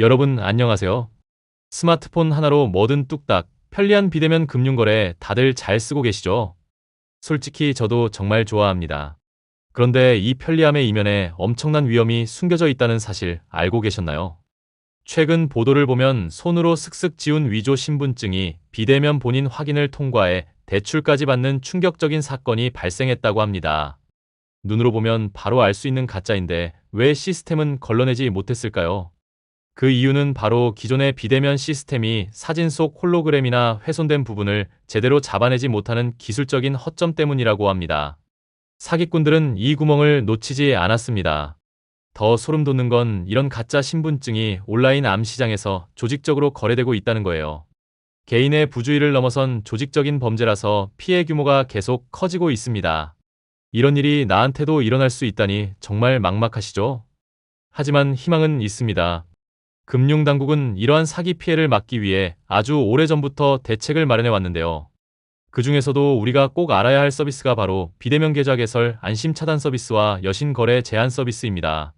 여러분 안녕하세요. 스마트폰 하나로 뭐든 뚝딱 편리한 비대면 금융거래 다들 잘 쓰고 계시죠? 솔직히 저도 정말 좋아합니다. 그런데 이 편리함의 이면에 엄청난 위험이 숨겨져 있다는 사실 알고 계셨나요? 최근 보도를 보면 손으로 슥슥 지운 위조 신분증이 비대면 본인 확인을 통과해 대출까지 받는 충격적인 사건이 발생했다고 합니다. 눈으로 보면 바로 알 수 있는 가짜인데 왜 시스템은 걸러내지 못했을까요? 그 이유는 바로 기존의 비대면 시스템이 사진 속 홀로그램이나 훼손된 부분을 제대로 잡아내지 못하는 기술적인 허점 때문이라고 합니다. 사기꾼들은 이 구멍을 놓치지 않았습니다. 더 소름 돋는 건 이런 가짜 신분증이 온라인 암시장에서 조직적으로 거래되고 있다는 거예요. 개인의 부주의를 넘어선 조직적인 범죄라서 피해 규모가 계속 커지고 있습니다. 이런 일이 나한테도 일어날 수 있다니 정말 막막하시죠? 하지만 희망은 있습니다. 금융당국은 이러한 사기 피해를 막기 위해 아주 오래전부터 대책을 마련해 왔는데요. 그 중에서도 우리가 꼭 알아야 할 서비스가 바로 비대면 계좌 개설 안심 차단 서비스와 여신 거래 제한 서비스입니다.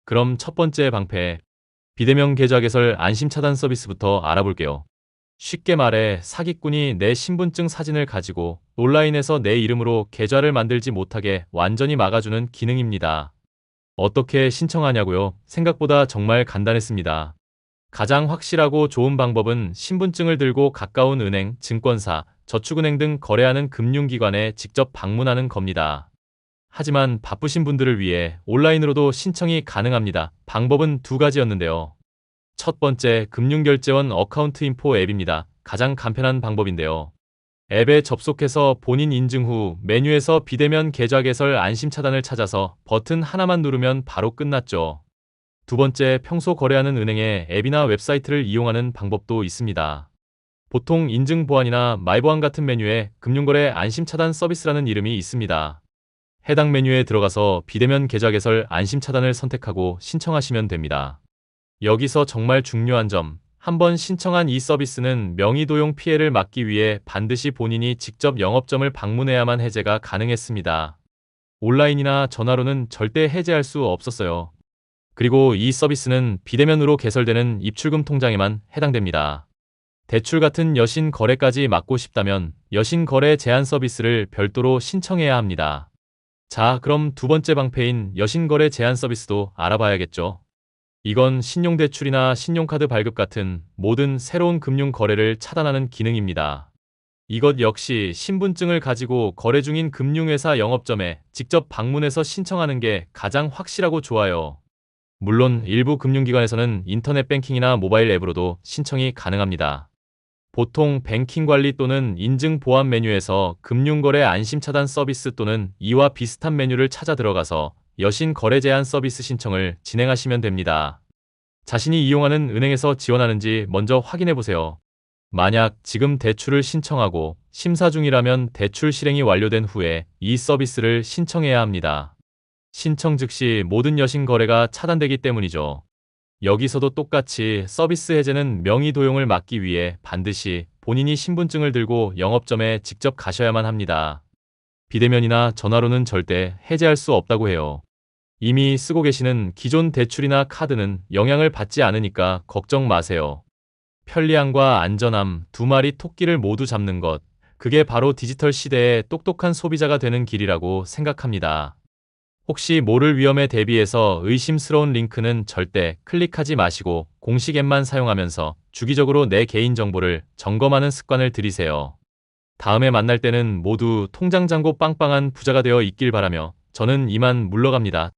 그럼 첫 번째 방패, 비대면 계좌 개설 안심 차단 서비스부터 알아볼게요. 쉽게 말해 사기꾼이 내 신분증 사진을 가지고 온라인에서 내 이름으로 계좌를 만들지 못하게 완전히 막아주는 기능입니다. 어떻게 신청하냐고요? 생각보다 정말 간단했습니다. 가장 확실하고 좋은 방법은 신분증을 들고 가까운 은행, 증권사, 저축은행 등 거래하는 금융기관에 직접 방문하는 겁니다. 하지만 바쁘신 분들을 위해 온라인으로도 신청이 가능합니다. 방법은 두 가지였는데요. 첫 번째, 금융결제원 어카운트 인포 앱입니다. 가장 간편한 방법인데요. 앱에 접속해서 본인 인증 후 메뉴에서 비대면 계좌 개설 안심 차단을 찾아서 버튼 하나만 누르면 바로 끝났죠. 두 번째, 평소 거래하는 은행의 앱이나 웹사이트를 이용하는 방법도 있습니다. 보통 인증 보안이나 마이보안 같은 메뉴에 금융거래 안심 차단 서비스라는 이름이 있습니다. 해당 메뉴에 들어가서 비대면 계좌 개설 안심 차단을 선택하고 신청하시면 됩니다. 여기서 정말 중요한 점, 한번 신청한 이 서비스는 명의도용 피해를 막기 위해 반드시 본인이 직접 영업점을 방문해야만 해제가 가능했습니다. 온라인이나 전화로는 절대 해제할 수 없었어요. 그리고 이 서비스는 비대면으로 개설되는 입출금 통장에만 해당됩니다. 대출 같은 여신 거래까지 막고 싶다면 여신 거래 제한 서비스를 별도로 신청해야 합니다. 자, 그럼 두 번째 방패인 여신 거래 제한 서비스도 알아봐야겠죠. 이건 신용대출이나 신용카드 발급 같은 모든 새로운 금융 거래를 차단하는 기능입니다. 이것 역시 신분증을 가지고 거래 중인 금융회사 영업점에 직접 방문해서 신청하는 게 가장 확실하고 좋아요. 물론 일부 금융기관에서는 인터넷 뱅킹이나 모바일 앱으로도 신청이 가능합니다. 보통 뱅킹 관리 또는 인증 보안 메뉴에서 금융거래 안심 차단 서비스 또는 이와 비슷한 메뉴를 찾아 들어가서 여신 거래 제한 서비스 신청을 진행하시면 됩니다. 자신이 이용하는 은행에서 지원하는지 먼저 확인해 보세요. 만약 지금 대출을 신청하고 심사 중이라면 대출 실행이 완료된 후에 이 서비스를 신청해야 합니다. 신청 즉시 모든 여신 거래가 차단되기 때문이죠. 여기서도 똑같이 서비스 해제는 명의 도용을 막기 위해 반드시 본인이 신분증을 들고 영업점에 직접 가셔야만 합니다. 비대면이나 전화로는 절대 해제할 수 없다고 해요. 이미 쓰고 계시는 기존 대출이나 카드는 영향을 받지 않으니까 걱정 마세요. 편리함과 안전함 두 마리 토끼를 모두 잡는 것, 그게 바로 디지털 시대의 똑똑한 소비자가 되는 길이라고 생각합니다. 혹시 모를 위험에 대비해서 의심스러운 링크는 절대 클릭하지 마시고 공식 앱만 사용하면서 주기적으로 내 개인정보를 점검하는 습관을 들이세요. 다음에 만날 때는 모두 통장 잔고 빵빵한 부자가 되어 있길 바라며 저는 이만 물러갑니다.